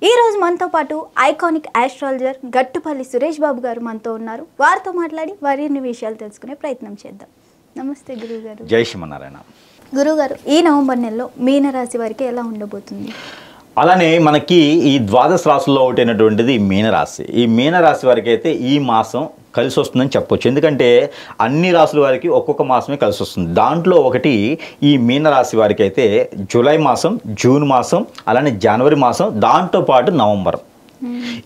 ఈ రోజు మనతో పాటు ఐకానిక్ ఆస్ట్రాలజర్ గట్టుపల్లి సురేష్ బాబు గారు మనతో ఉన్నారు. వారితో మాట్లాడి వారిన్ని విషయాలు తెలుసుకునే ప్రయత్నం చేద్దాం. నమస్తే గురుగారు. జై శ్రీమన్నారాయణ. గురుగారు, ఈ నవంబర్ నెలలో మీనరాశి వారికి ఎలా ఉండబోతుంది? అలానే మనకి ఈ ద్వాదశ రాశుల్లో ఒకటైనటువంటిది మీనరాశి. ఈ మీనరాశి వారికి అయితే ఈ మాసం కలిసి వస్తుందని చెప్పొచ్చు. ఎందుకంటే అన్ని రాశుల వారికి ఒక్కొక్క మాసమే కలిసి వస్తుంది. దాంట్లో ఒకటి ఈ మీనరాశి వారికి అయితే జూలై మాసం, జూన్ మాసం, అలానే జనవరి మాసం, దాంతోపాటు నవంబర్.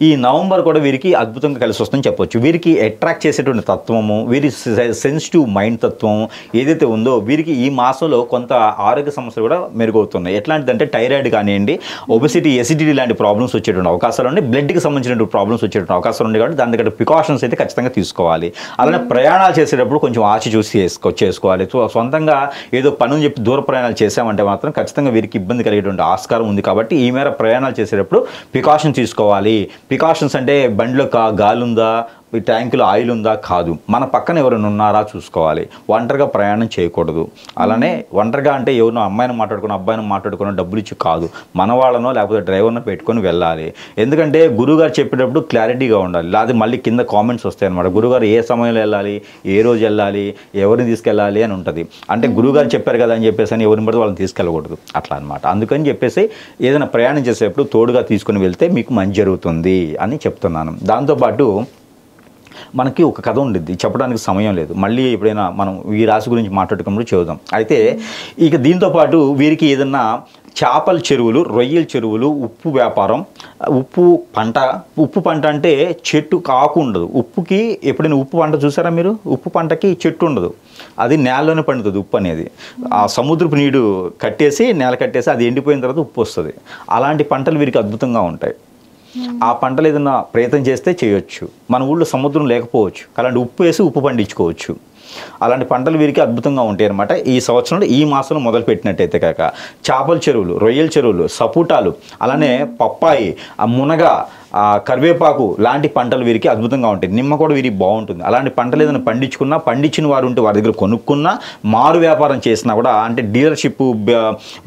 ఈ నవంబర్ కూడా వీరికి అద్భుతంగా కలిసి వస్తుందని చెప్పొచ్చు. వీరికి అట్రాక్ట్ చేసేటువంటి తత్వము, వీరి సెన్సిటివ్ మైండ్ తత్వం ఏదైతే ఉందో వీరికి ఈ మాసంలో కొంత ఆరోగ్య సమస్యలు కూడా మెరుగవుతున్నాయి. ఎట్లాంటిదంటే థైరాయిడ్ కానివ్వండి, ఒబెసిటీ, ఎసిడిటీ లాంటి ప్రాబ్లమ్స్ వచ్చేటువంటి అవకాశాలు ఉన్నాయి. బ్లడ్కి సంబంధించినటువంటి ప్రాబ్లమ్స్ వచ్చేటువంటి అవకాశాలు ఉన్నాయి. కాబట్టి దాని దగ్గర ప్రికాషన్స్ అయితే ఖచ్చితంగా తీసుకోవాలి. అలానే ప్రయాణాలు చేసేటప్పుడు కొంచెం ఆచి చూసి చేసుకోవాలి. సొంతంగా ఏదో పనులు చెప్పి దూర ప్రయాణాలు చేసామంటే మాత్రం ఖచ్చితంగా వీరికి ఇబ్బంది కలిగేటువంటి ఆస్కారం ఉంది. కాబట్టి ఈ మేర ప్రయాణాలు చేసేటప్పుడు ప్రికాషన్ తీసుకోవాలి. ప్రికాషన్స్ అంటే బండిలో గాలి ఉందా, ఈ ట్యాంకులో ఆయిల్ ఉందా కాదు, మన పక్కన ఎవరైనా ఉన్నారా చూసుకోవాలి. ఒంటరిగా ప్రయాణం చేయకూడదు. అలానే ఒంటరిగా అంటే ఎవరినో అమ్మాయిని మాట్లాడుకుని అబ్బాయిని మాట్లాడుకుని డబ్బులు ఇచ్చి కాదు, మన వాళ్ళనో లేకపోతే డ్రైవర్నో పెట్టుకొని వెళ్ళాలి. ఎందుకంటే గురువుగారు చెప్పేటప్పుడు క్లారిటీగా ఉండాలి. లేదా మళ్ళీ కింద కామెంట్స్ వస్తాయి అనమాట. గురువుగారు ఏ సమయంలో వెళ్ళాలి, ఏ రోజు వెళ్ళాలి, ఎవరిని తీసుకెళ్ళాలి అని ఉంటుంది. అంటే గురువుగారు చెప్పారు కదా అని చెప్పేసి అని ఎవరిని పడితే వాళ్ళని తీసుకెళ్ళకూడదు అట్లా అనమాట. అందుకని చెప్పేసి ఏదైనా ప్రయాణం చేసేటప్పుడు తోడుగా తీసుకుని వెళ్తే మీకు మంచి జరుగుతుంది అని చెప్తున్నాను. దాంతోపాటు మనకి ఒక కథ ఉండిద్ది, చెప్పడానికి సమయం లేదు. మళ్ళీ ఎప్పుడైనా మనం ఈ రాశి గురించి మాట్లాడుకున్నప్పుడు చూద్దాం. అయితే ఇక దీంతోపాటు వీరికి ఏదన్నా చేపల చెరువులు, రొయ్యల చెరువులు, ఉప్పు వ్యాపారం, ఉప్పు పంట అంటే చెట్టు కాకు ఉండదు. ఉప్పుకి ఎప్పుడైనా ఉప్పు పంట చూసారా మీరు? ఉప్పు పంటకి చెట్టు ఉండదు, అది నేలలోనే పండుతుంది. ఉప్పు అనేది ఆ సముద్రపు నీరు కట్టేసి నేల కట్టేసి అది ఎండిపోయిన తర్వాత ఉప్పు వస్తుంది. అలాంటి పంటలు వీరికి అద్భుతంగా ఉంటాయి. ఆ పంటలు ఏదైనా ప్రయత్నం చేస్తే చేయొచ్చు. మన ఊళ్ళో సముద్రం లేకపోవచ్చు, అలాంటి ఉప్పు వేసి ఉప్పు పండించుకోవచ్చు. అలాంటి పంటలు వీరికి అద్భుతంగా ఉంటాయి అన్నమాట. ఈ సంవత్సరంలో ఈ మాసంలో మొదలు పెట్టినట్టయితే కాక చేపల చెరువులు, రొయ్యల చెరువులు, సపోటాలు, అలానే పప్పాయి, మునగ, కరివేపాకు లాంటి పంటలు వీరికి అద్భుతంగా ఉంటాయి. నిమ్మ కూడా వీరికి బాగుంటుంది. అలాంటి పంటలు ఏదైనా పండించిన వారు ఉంటే వారి దగ్గర కొనుక్కున్నా, మారు వ్యాపారం చేసినా కూడా, అంటే డీలర్షిప్,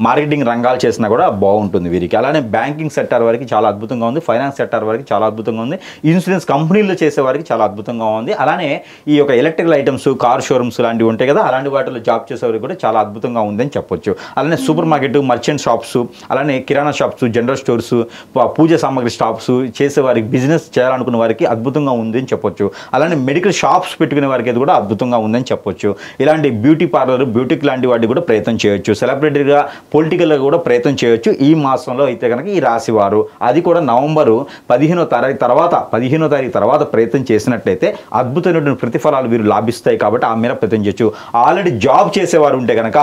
మార్కెటింగ్ రంగాలు చేసినా కూడా బాగుంటుంది వీరికి. అలానే బ్యాంకింగ్ సెక్టార్ వారికి చాలా అద్భుతంగా ఉంది. ఫైనాన్స్ సెక్టార్ వారికి చాలా అద్భుతంగా ఉంది. ఇన్సూరెన్స్ కంపెనీల్లో చేసే వారికి చాలా అద్భుతంగా ఉంది. అలానే ఈ యొక్క ఎలక్ట్రికల్ ఐటమ్స్, కార్ షోరూమ్స్ లాంటివి ఉంటాయి కదా, అలాంటి వాటిలో జాబ్ చేసేవారికి కూడా చాలా అద్భుతంగా ఉందని చెప్పొచ్చు. అలానే సూపర్ మార్కెట్, మర్చెంట్ షాప్స్, అలానే కిరాణా షాప్స్, జనరల్ స్టోర్స్, పూజ సామాగ్రి షాప్స్ చేసే వారికి, బిజినెస్ చేయాలనుకున్న వారికి అద్భుతంగా ఉందని చెప్పొచ్చు. అలానే మెడికల్ షాప్స్ పెట్టుకునే వారికి అది కూడా అద్భుతంగా ఉందని చెప్పొచ్చు. ఇలాంటి బ్యూటీ పార్లర్, బ్యూటిక్ లాంటి వాటికి కూడా ప్రయత్నం చేయొచ్చు. సెలబ్రిటీగా, పొలిటికల్గా కూడా ప్రయత్నం చేయొచ్చు ఈ మాసంలో అయితే కనుక ఈ రాశి వారు. అది కూడా నవంబరు 15వ తారీఖు తర్వాత ప్రయత్నం చేసినట్లయితే అద్భుతమైనటువంటి ప్రతిఫలాలు వీరు లాభిస్తాయి. కాబట్టి ఆ మేర ప్రయత్నం చేయొచ్చు. ఆల్రెడీ జాబ్ చేసేవారు ఉంటే కనుక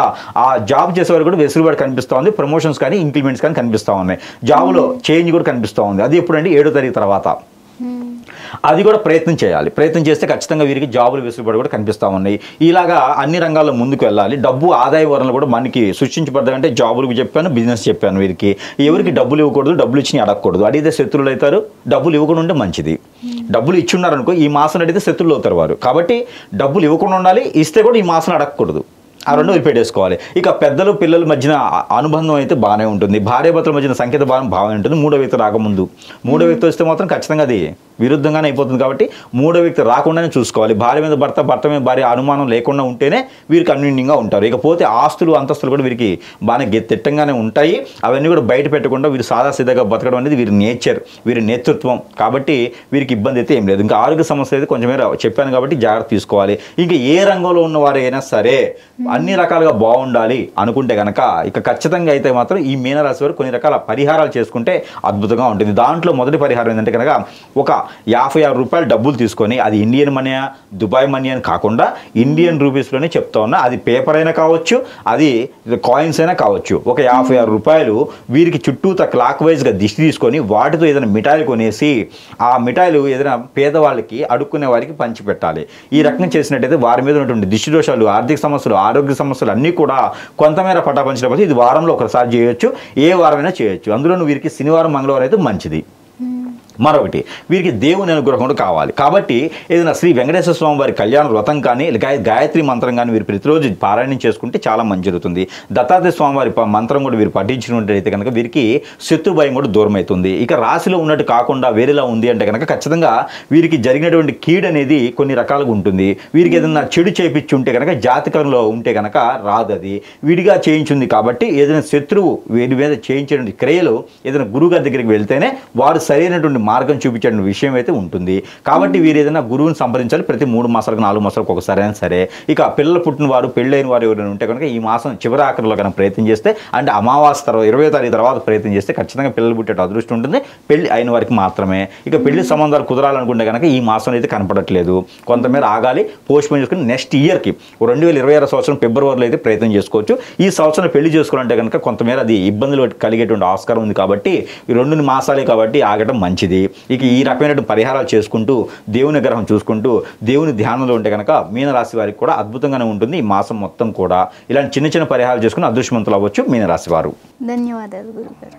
ఆ జాబ్ చేసేవారు కూడా వెసులుబాటు కనిపిస్తూ ఉంది. ప్రమోషన్స్ కానీ, ఇంక్రిమెంట్స్ కానీ కనిపిస్తూ ఉన్నాయి. జాబ్లో చేంజ్ కూడా కనిపిస్తూ ఉంది. అది ఎప్పుడంటే 7వ తారీఖు తర్వాత. అది కూడా ప్రయత్నం చేయాలి. ప్రయత్నం చేస్తే ఖచ్చితంగా వీరికి జాబులు వెసులుబాటు కూడా కనిపిస్తూ ఉన్నాయి. ఇలాగా అన్ని రంగాల్లో ముందుకు వెళ్ళాలి. డబ్బు ఆదాయ వనరులు కూడా మనకి సృష్టించబడ్డాయంటే జాబులకు చెప్పాను, బిజినెస్ చెప్పాను. వీరికి ఎవరికి డబ్బులు ఇవ్వకూడదు, డబ్బులు ఇచ్చి అడగకూడదు. అడిగితే శత్రువులు అవుతారు. డబ్బులు ఇవ్వకుండా ఉంటే మంచిది. డబ్బులు ఇచ్చున్నారనుకో ఈ మాసం అడిగితే శత్రువులు అవుతారు వారు. కాబట్టి డబ్బులు ఇవ్వకుండా ఉండాలి, ఇస్తే కూడా ఈ మాసం అడగకూడదు. ఆ రెండు వదిలిపెట్టేసుకోవాలి. ఇక పెద్దలు పిల్లల మధ్యన అనుబంధం అయితే బాగానే ఉంటుంది. భార్యాభర్తల మధ్యన సంకేత భావం బాగానే ఉంటుంది. మూడో వ్యక్తి రాకముందు. మూడో వ్యక్తి వస్తే మాత్రం ఖచ్చితంగా అది విరుద్ధంగానే అయిపోతుంది. కాబట్టి మూడో వ్యక్తి రాకుండానే చూసుకోవాలి. భార్య మీద భర్త, భర్త మీద భార్య అనుమానం లేకుండా ఉంటేనే వీరికి అన్యూన్యంగా ఉంటారు. ఇకపోతే ఆస్తులు, అంతస్తులు కూడా వీరికి బాగానే తిట్టంగానే ఉంటాయి. అవన్నీ కూడా బయట పెట్టకుండా వీరు సాదాసీదాగా బతకడం అనేది వీరి నేచర్, వీరి నేతృత్వం. కాబట్టి వీరికి ఇబ్బంది అయితే ఏం లేదు. ఇంకా ఆరోగ్య సమస్య అయితే కొంచెం చెప్పాను కాబట్టి జాగ్రత్త తీసుకోవాలి. ఇంకా ఏ రంగంలో ఉన్నవారు అయినా సరే అన్ని రకాలుగా బాగుండాలి అనుకుంటే కనుక ఇక ఖచ్చితంగా అయితే మాత్రం ఈ మీనరాశి వారు కొన్ని రకాల పరిహారాలు చేసుకుంటే అద్భుతంగా ఉంటుంది. దాంట్లో మొదటి పరిహారం ఏంటంటే కనుక ఒక 56 రూపాయలు డబ్బులు తీసుకొని, అది ఇండియన్ మనీ, దుబాయ్ మనీ అని కాకుండా ఇండియన్ రూపీస్లోనే చెప్తా ఉన్నా. అది పేపర్ అయినా కావచ్చు, అది కాయిన్స్ అయినా కావచ్చు. ఒక 56 రూపాయలు వీరికి చుట్టూత క్లాక్ వైజ్గా దిష్టి తీసుకొని వాటితో ఏదైనా మిఠాయిలు కొనేసి ఆ మిఠాయిలు ఏదైనా పేదవాళ్ళకి, అడుక్కునే వారికి పంచిపెట్టాలి. ఈ రకంగా చేసినట్టయితే వారి మీద ఉన్నటువంటి దిష్టి దోషాలు, ఆర్థిక సమస్యలు, ఆరోగ్య సమస్యలు అన్నీ కూడా కొంతమేర పటాపంచకపోతే ఇది వారంలో ఒకసారి చేయొచ్చు, ఏ వారమైనా చేయొచ్చు. అందులో వీరికి శనివారం, మంగళవారం అయితే మంచిది. మరొకటి వీరికి దేవుని అనుగ్రహం కూడా కావాలి. కాబట్టి ఏదైనా శ్రీ వెంకటేశ్వర స్వామి వారి కళ్యాణ వ్రతం కానీ గాయత్రి మంత్రం కానీ వీరు ప్రతిరోజు పారాయణం చేసుకుంటే చాలా మంచి జరుగుతుంది. దత్తాత్రేయ స్వామి వారి మంత్రం కూడా వీరు పఠించినట్లయితే కనుక వీరికి శత్రు భయం కూడా దూరం అవుతుంది. ఇక రాశిలో ఉన్నట్టు కాకుండా వేరేలా ఉంది అంటే కనుక ఖచ్చితంగా వీరికి జరిగినటువంటి కీడు అనేది కొన్ని రకాలుగా ఉంటుంది. వీరికి ఏదైనా చెడు చేయించి ఉంటే కనుక జాతకంలో ఉంటే కనుక రాదు, అది విడిగా చేయించింది. కాబట్టి ఏదైనా శత్రువు వీరి మీద చేయించేటువంటి క్రియలు ఏదైనా గురువుగారి దగ్గరికి వెళ్తేనే వారు సరైనటువంటి మార్గం చూపించే విషయం అయితే ఉంటుంది. కాబట్టి వీరు ఏదైనా గురువుని సంప్రదించాలి ప్రతి 3 మాసాలకు 4 మాసాలకు ఒకసారి అయినా సరే. ఇక పిల్లలు పుట్టిన వారు పెళ్ళైన వారు ఎవరైనా ఉంటే కనుక ఈ మాసం చివరి ఆఖరిలో కనుక ప్రయత్నం చేస్తే, అంటే అమావాస్య తర్వాత 20వ తారీఖు తర్వాత ప్రయత్నం చేస్తే ఖచ్చితంగా పిల్లలు పుట్టే అదృష్టం ఉంటుంది, పెళ్లి అయిన వారికి మాత్రమే. ఇక పెళ్లి సంబంధాలు కుదరాలనుకుంటే కనుక ఈ మాసం అయితే కనపడట్లేదు, కొంతమేర ఆగాలి, పోస్ట్పోన్ చేసుకుని నెక్స్ట్ ఇయర్కి 2026 సంవత్సరం ఫిబ్రవరిలో అయితే ప్రయత్నం చేసుకోవచ్చు. ఈ సంవత్సరం పెళ్లి చేసుకోవాలంటే కనుక కొంతమేర అది ఇబ్బందులు కలిగేటువంటి ఆస్కారం ఉంది. కాబట్టి ఈ 2 మాసాలే కాబట్టి ఆగటం మంచిది. ఇక ఈ రకమైన పరిహారాలు చేసుకుంటూ దేవుని గ్రహం చూసుకుంటూ దేవుని ధ్యానంలో ఉంటే కనుక మీనరాశి వారికి కూడా అద్భుతంగానే ఉంటుంది ఈ మాసం మొత్తం కూడా. ఇలాంటి చిన్న చిన్న పరిహారాలు చేసుకుని అదృష్టవంతులు అవ్వచ్చు మీనరాశి వారు. ధన్యవాదాలు గురుగారు.